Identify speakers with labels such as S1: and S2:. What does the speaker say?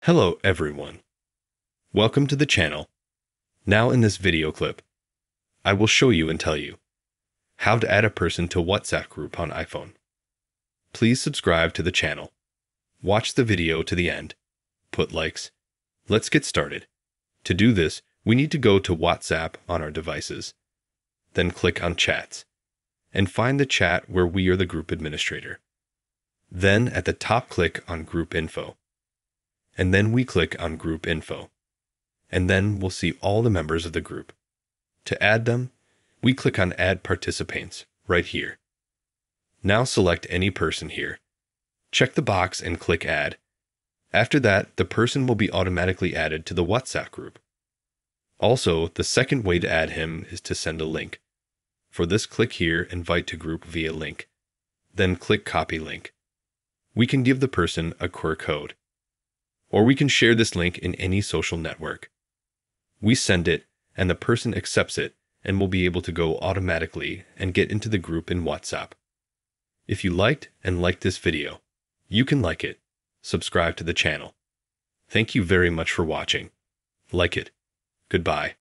S1: Hello everyone. Welcome to the channel. Now in this video clip, I will show you and tell you how to add a person to WhatsApp group on iPhone. Please subscribe to the channel. Watch the video to the end. Put likes. Let's get started. To do this, we need to go to WhatsApp on our devices. Then click on Chats and find the chat where we are the group administrator. Then at the top click on Group Info. And then we click on Group Info. And then we'll see all the members of the group. To add them, we click on Add Participants right here. Now select any person here. Check the box and click Add. After that, the person will be automatically added to the WhatsApp group. Also, the second way to add him is to send a link. For this, click here, Invite to Group via link. Then click Copy Link. We can give the person a QR code. Or we can share this link in any social network. We send it, and the person accepts it and will be able to go automatically and get into the group in WhatsApp. If you liked this video, you can like it, subscribe to the channel. Thank you very much for watching. Like it. Goodbye.